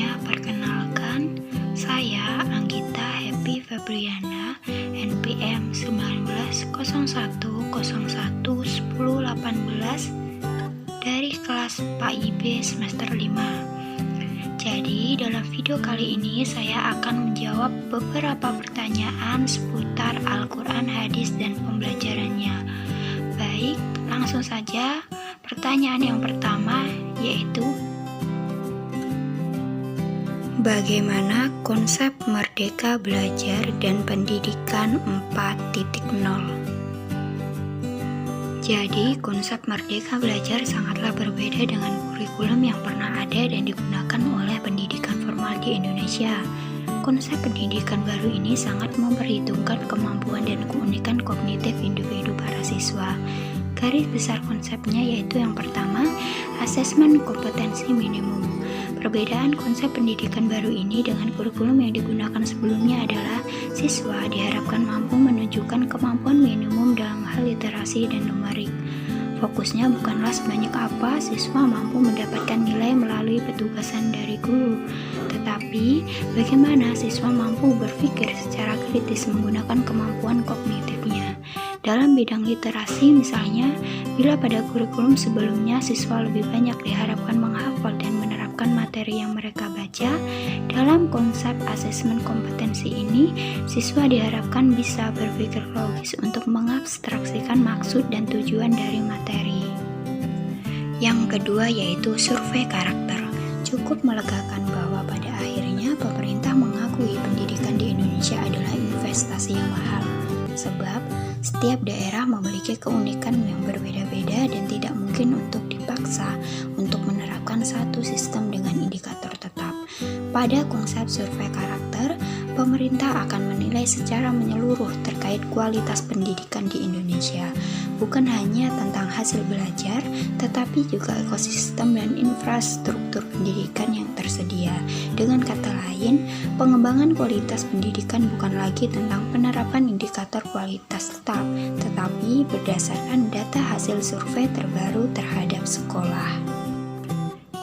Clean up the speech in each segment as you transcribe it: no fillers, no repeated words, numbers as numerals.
semuanya, perkenalkan, saya Anggita Happy Febriana, NPM 1901011018 dari kelas PAIB semester 5. Jadi, dalam video kali ini saya akan menjawab beberapa pertanyaan seputar Al-Quran, hadis, dan pembelajarannya. Baik, langsung saja. Pertanyaan yang pertama yaitu, bagaimana konsep Merdeka Belajar dan Pendidikan 4.0? Jadi, konsep Merdeka Belajar sangatlah berbeda dengan kurikulum yang pernah ada dan digunakan oleh pendidikan formal di Indonesia. Konsep pendidikan baru ini sangat memperhitungkan kemampuan dan keunikan kognitif individu para siswa. Garis besar konsepnya yaitu yang pertama, asesmen kompetensi minimum. Perbedaan konsep pendidikan baru ini dengan kurikulum yang digunakan sebelumnya adalah siswa diharapkan mampu menunjukkan kemampuan minimum dalam hal literasi dan numerik. Fokusnya bukanlah sebanyak apa siswa mampu mendapatkan nilai melalui petugasan dari guru, tetapi bagaimana siswa mampu berpikir secara kritis menggunakan kemampuan kognitifnya. Dalam bidang literasi misalnya, bila pada kurikulum sebelumnya siswa lebih banyak diharapkan menghafal dan menerapkan materi yang mereka baca, dalam konsep asesmen kompetensi ini, siswa diharapkan bisa berpikir logis untuk mengabstraksikan maksud dan tujuan dari materi. Yang kedua yaitu survei karakter. Cukup melegakan bahwa pada akhirnya pemerintah mengakui pendidikan di Indonesia adalah investasi yang mahal. Sebab setiap daerah memiliki keunikan yang berbeda-beda dan tidak mungkin untuk dipaksa untuk menerapkan satu sistem dengan indikator tetap. Pada konsep survei karakter, pemerintah akan menilai secara menyeluruh terkait kualitas pendidikan di Indonesia, bukan hanya tentang hasil belajar, tetapi juga ekosistem dan infrastruktur pendidikan yang tersedia. Dengan kata lain, pengembangan kualitas pendidikan bukan lagi tentang penerapan indikator kualitas tetap, tetapi berdasarkan data hasil survei terbaru terhadap sekolah.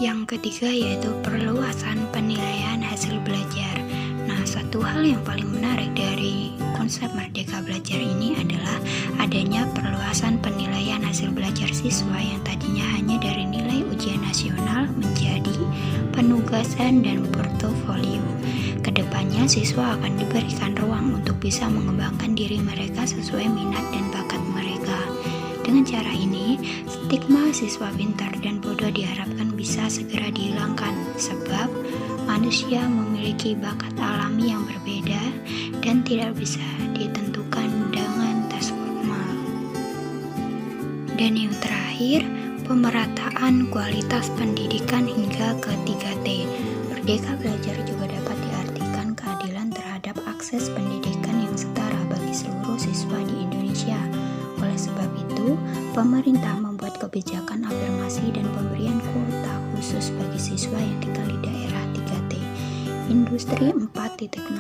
Yang ketiga yaitu perluasan penilaian hasil belajar. Nah, satu hal yang paling menarik dari konsep Merdeka Belajar ini adalah adanya perluasan penilaian hasil belajar siswa yang tadinya hanya dari nilai ujian nasional menjadi penugasan dan portofolio. Kedepannya siswa akan diberikan ruang untuk bisa mengembangkan diri mereka sesuai minat dan bakat mereka. Dengan cara ini, stigma siswa pintar dan bodoh diharapkan bisa segera dihilangkan, sebab manusia memiliki bakat alami yang berbeda dan tidak bisa ditentukan dengan tes formal. Dan yang terakhir, pemerataan kualitas pendidikan hingga ke 3T. Merdeka Belajar juga dapat diartikan keadilan terhadap akses pendidikan yang setara bagi seluruh siswa di Indonesia. Oleh sebab itu, pemerintah membuat kebijakan afirmasi dan pemberian kuota khusus bagi siswa yang tinggal di daerah 3T. Industri 4.0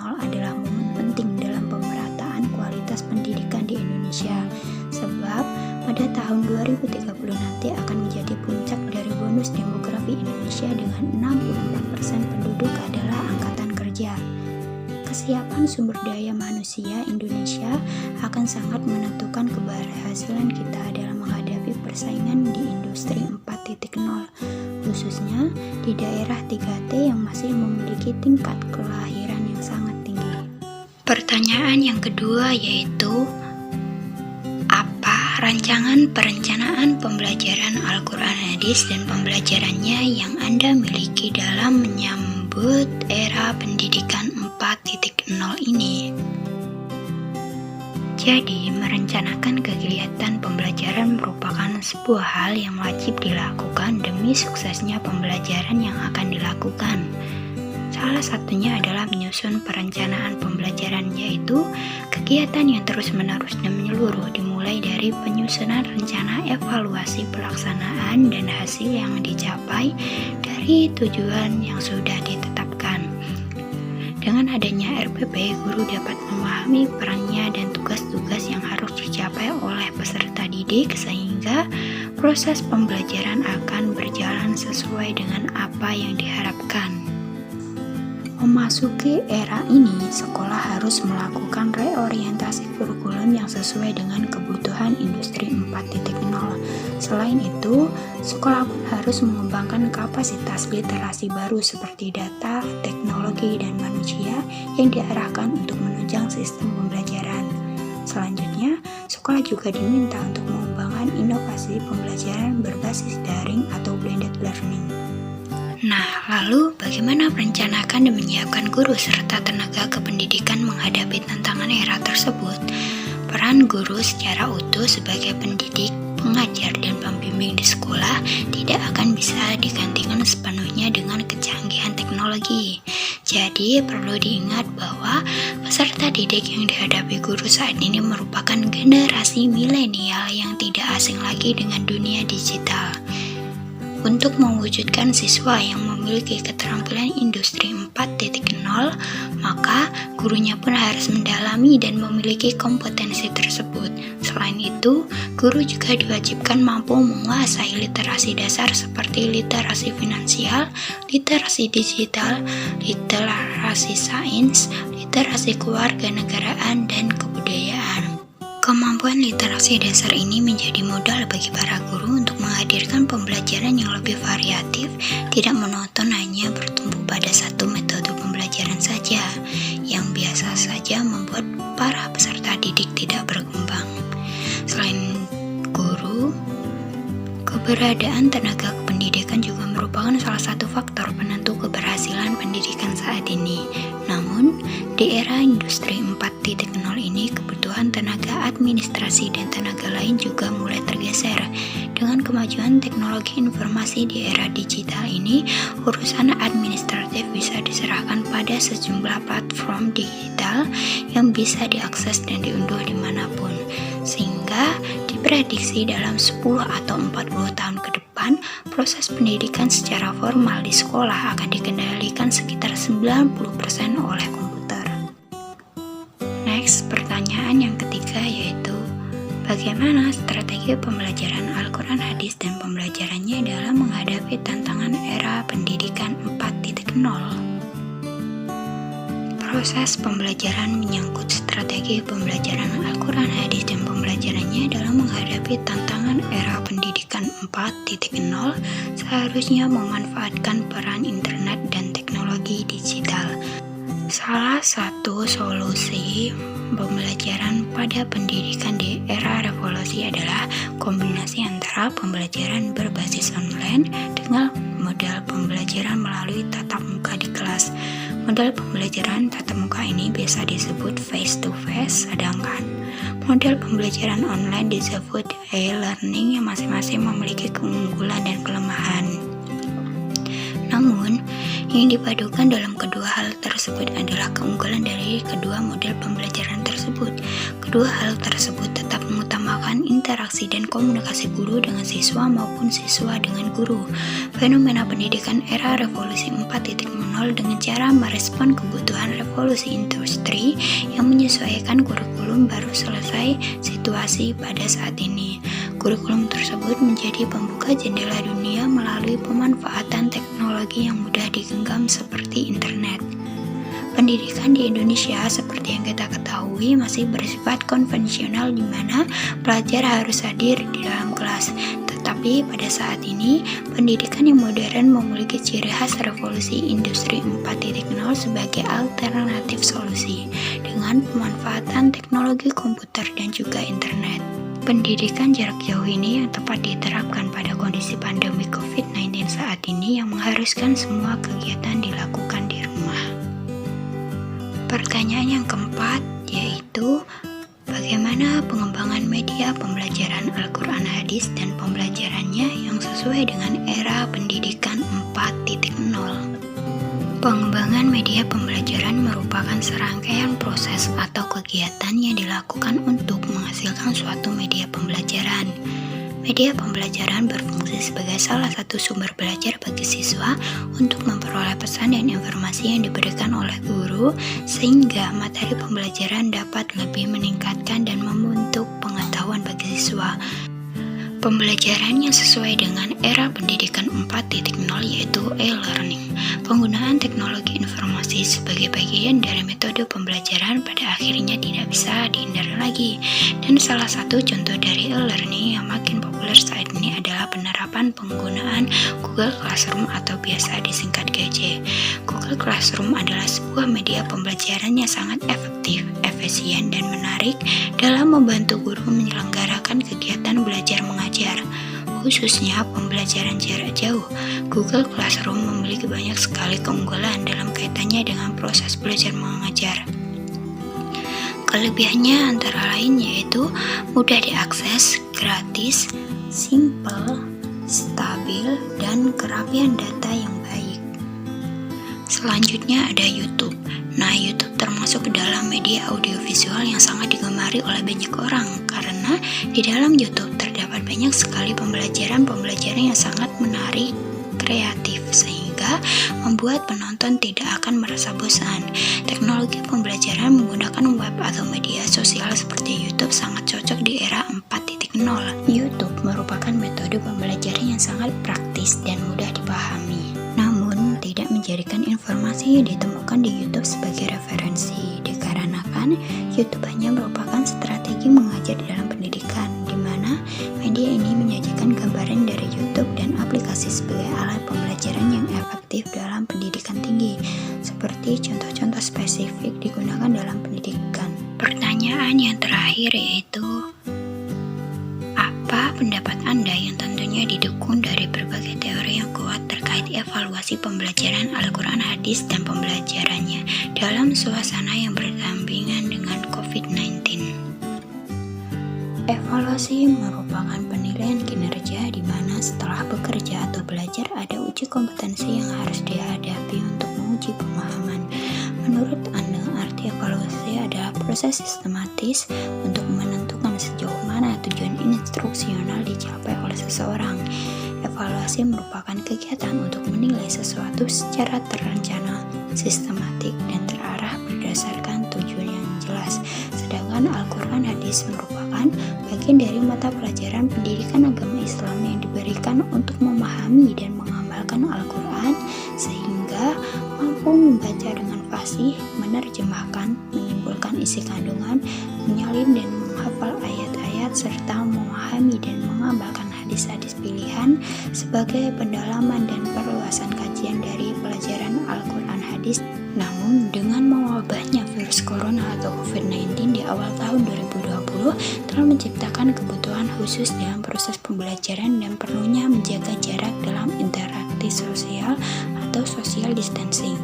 adalah momen penting dalam pemerataan kualitas pendidikan di Indonesia, sebab pada tahun 2030 nanti akan menjadi puncak dari bonus demografi Indonesia dengan 64% penduduk adalah angkatan kerja. Kesiapan sumber daya manusia Indonesia akan sangat menentukan keberhasilan kita dalam menghadapi persaingan di industri 4.0, khususnya di daerah 3T yang masih memiliki tingkat kelahiran yang sangat tinggi. Pertanyaan yang kedua yaitu, apa rancangan perencanaan pembelajaran Al-Quran, hadis, dan pembelajarannya yang Anda miliki dalam menyambut era pendidikan 4.0 ini? Jadi, merencanakan kegiatan pembelajaran merupakan sebuah hal yang wajib dilakukan demi suksesnya pembelajaran yang akan dilakukan. Salah satunya adalah menyusun perencanaan pembelajaran, yaitu kegiatan yang terus-menerus dan menyeluruh dimulai dari penyusunan rencana evaluasi pelaksanaan dan hasil yang dicapai dari tujuan yang sudah ditetapkan. Dengan adanya RPP, guru dapat memahami perannya dan tugas-tugas yang harus dicapai oleh peserta didik sehingga proses pembelajaran akan berjalan sesuai dengan apa yang diharapkan. Memasuki era ini, sekolah harus melakukan reorientasi kurikulum yang sesuai dengan kebutuhan industri 4.0. Selain itu, sekolah pun harus mengembangkan kapasitas literasi baru seperti data, teknologi, dan manusia yang diarahkan untuk menunjang sistem pembelajaran. Selanjutnya, sekolah juga diminta untuk mengembangkan inovasi pembelajaran berbasis daring atau blended learning. Nah, lalu bagaimana merencanakan dan menyiapkan guru serta tenaga kependidikan menghadapi tantangan era tersebut? Peran guru secara utuh sebagai pendidik, pengajar, dan pembimbing di sekolah tidak akan bisa digantikan sepenuhnya dengan kecanggihan teknologi. Jadi, perlu diingat bahwa peserta didik yang dihadapi guru saat ini merupakan generasi milenial yang tidak asing lagi dengan dunia digital. Untuk mewujudkan siswa yang memiliki keterampilan industri 4.0, maka gurunya pun harus mendalami dan memiliki kompetensi tersebut. Selain itu, guru juga diwajibkan mampu menguasai literasi dasar seperti literasi finansial, literasi digital, literasi sains, literasi kewarganegaraan, dan kebudayaan. Kemampuan literasi dasar ini menjadi modal bagi para guru untuk menghadirkan pembelajaran yang lebih variatif, tidak monoton hanya bertumpu pada satu metode pembelajaran saja, yang biasa saja membuat para peserta didik tidak berkembang. Selain guru, keberadaan tenaga kependidikan juga merupakan salah satu faktor penentu keberhasilan pendidikan saat ini. Namun, di era industri 4.0 ini, kebutuhan tenaga administrasi dan tenaga lain juga mulai tergeser. Dengan kemajuan teknologi informasi di era digital ini, urusan administratif bisa diserahkan pada sejumlah platform digital yang bisa diakses dan diunduh dimanapun. Sehingga diprediksi dalam 10 atau 40 tahun ke depan, proses pendidikan secara formal di sekolah akan dikendalikan sekitar 90% oleh komputer. Next, pertanyaan yang ketiga yaitu, bagaimana strategi pembelajaran Al-Quran Hadis dan pembelajarannya dalam menghadapi tantangan era pendidikan 4.0? Proses pembelajaran menyangkut strategi pembelajaran Al-Quran Hadis dan pembelajarannya dalam menghadapi tantangan era pendidikan 4.0 seharusnya memanfaatkan peran internet dan teknologi digital. Salah satu solusi pembelajaran pada pendidikan di era revolusi adalah kombinasi antara pembelajaran berbasis online dengan model pembelajaran melalui tatap muka di kelas. Model pembelajaran tatap muka ini biasa disebut face-to-face, sedangkan model pembelajaran online disebut e-learning yang masing-masing memiliki keunggulan dan kelemahan. Namun, yang dipadukan dalam kedua hal tersebut adalah keunggulan dari kedua model pembelajaran tersebut. Kedua hal tersebut tetap mengutamakan interaksi dan komunikasi guru dengan siswa maupun siswa dengan guru. Fenomena pendidikan era revolusi 4.0 dengan cara merespon kebutuhan revolusi industri yang menyesuaikan kurikulum baru selesai situasi pada saat ini. Kurikulum tersebut menjadi pembuka jendela dunia melalui pemanfaatan teknologi yang mudah digenggam seperti internet. Pendidikan di Indonesia seperti yang kita ketahui masih bersifat konvensional di mana pelajar harus hadir di dalam kelas. Tetapi pada saat ini, pendidikan yang modern memiliki ciri khas revolusi industri 4.0 sebagai alternatif solusi dengan pemanfaatan teknologi komputer dan juga internet. Pendidikan jarak jauh ini yang tepat diterapkan pada kondisi pandemi COVID-19 saat ini yang mengharuskan semua kegiatan dilakukan di rumah. Pertanyaan yang keempat yaitu, bagaimana pengembangan media pembelajaran Al-Quran Hadis dan pembelajarannya yang sesuai dengan era pendidikan 4.0? Pengembangan media pembelajaran merupakan serangkaian proses atau kegiatan yang dilakukan untuk menghasilkan suatu media pembelajaran. Media pembelajaran berfungsi sebagai salah satu sumber belajar bagi siswa untuk memperoleh pesan dan informasi yang diberikan oleh guru, sehingga materi pembelajaran dapat lebih meningkatkan dan membentuk pengetahuan bagi siswa. Pembelajaran yang sesuai dengan era pendidikan 4.0 yaitu e-learning. Penggunaan teknologi informasi sebagai bagian dari metode pembelajaran pada akhirnya tidak bisa dihindari lagi. Dan salah satu contoh dari e-learning yang makin populer saat ini adalah penerapan penggunaan Google Classroom atau biasa disingkat GC. Google Classroom adalah sebuah media pembelajaran yang sangat efektif, efisien, dan menarik dalam membantu guru menyelenggarakan kegiatan belajar mengajar, khususnya pembelajaran jarak jauh. Google Classroom memiliki banyak sekali keunggulan dalam kaitannya dengan proses belajar mengajar. Kelebihannya antara lain yaitu mudah diakses, gratis, simple, stabil, dan kerapian data yang baik. Selanjutnya ada YouTube. Nah, YouTube termasuk ke dalam media audiovisual yang sangat digemari oleh banyak orang karena di dalam YouTube terdapat banyak sekali pembelajaran yang sangat menarik, kreatif, sehingga membuat penonton tidak akan merasa bosan. Teknologi pembelajaran menggunakan web atau media sosial seperti YouTube sangat cocok di era 4.0. YouTube merupakan metode pembelajaran yang sangat praktis dan mudah dipahami. Namun, tidak menjadikan informasi yang ditemukan di YouTube sebagai referensi, dikarenakan YouTube hanya merupakan strategi mengajar dalam pendidikan, di mana media ini menyajikan gambaran dari YouTube dan aplikasi sebagai alat pembelajaran yang efektif dalam pendidikan tinggi, seperti contoh-contoh spesifik digunakan dalam pendidikan. Pertanyaan yang terakhir yaitu, apa pendapat Anda yang tentunya didukung dari berbagai teori yang kuat terkait evaluasi pembelajaran Al-Quran Hadis dan pembelajarannya dalam suasana yang berdampingan dengan COVID-19? Evaluasi merupakan penilaian kinerja di mana setelah bekerja atau belajar ada uji kompetensi yang harus dihadapi untuk menguji pemahaman. Menurut Anda, arti evaluasi adalah proses sistematis untuk menentukan sejauh mana tujuan instruksional dicapai oleh seseorang. Evaluasi merupakan kegiatan untuk menilai sesuatu secara terencana, sistematik, dan terarah berdasarkan tujuan yang jelas. Sedangkan Al-Quran Hadis merupakan bagian dari mata pelajaran pendidikan agama Islam yang diberikan untuk memahami dan mengamalkan Al-Quran sehingga mampu membaca dengan fasih, menerjemahkan, menyimpulkan isi kandungan, menyalin dan menghafal ayat-ayat, serta memahami dan mengamalkan hadis-hadis pilihan sebagai pendalaman dan perluasan kajian dari pelajaran Al-Quran Hadis. Namun, dengan mewabahnya virus corona atau COVID-19 di awal tahun 2020 telah menciptakan kebutuhan khusus dalam proses pembelajaran dan perlunya menjaga jarak dalam interaksi sosial atau social distancing,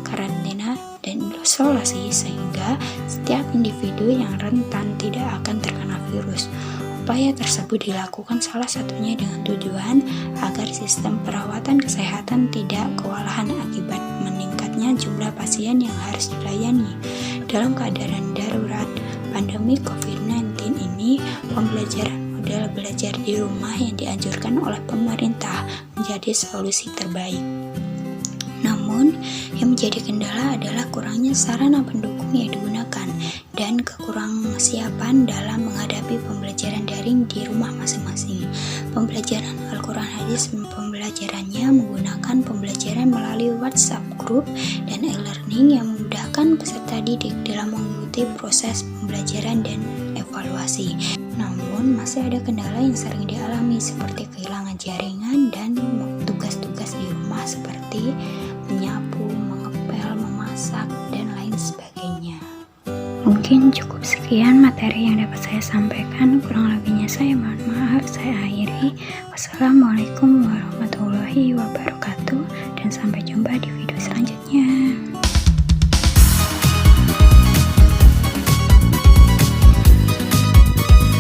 karantina, dan isolasi sehingga setiap individu yang rentan tidak akan terkena virus. Upaya tersebut dilakukan salah satunya dengan tujuan agar sistem perawatan kesehatan tidak kewalahan akibat meningkatnya jumlah pasien yang harus dilayani. Dalam keadaan darurat pandemi COVID-19 ini, pembelajaran model belajar di rumah yang dianjurkan oleh pemerintah menjadi solusi terbaik. Namun, yang menjadi kendala adalah kurangnya sarana pendukung yang digunakan dan kekurangsiapan dalam menghadapi pembelajaran daring di rumah masing-masing. Pembelajaran Al-Quran Hadis pembelajarannya menggunakan pembelajaran melalui WhatsApp group dan e-learning yang memudahkan peserta didik dalam mengikuti proses pembelajaran dan evaluasi. Namun, masih ada kendala yang sering dialami seperti kehilangan jaringan dan tugas-tugas di rumah seperti menyapu, mengepel, memasak, dan lain sebagainya. Mungkin cukup sekian materi yang dapat saya sampaikan. Kurang lebihnya saya mohon maaf. Saya akhiri. Wassalamualaikum warahmatullahi wabarakatuh.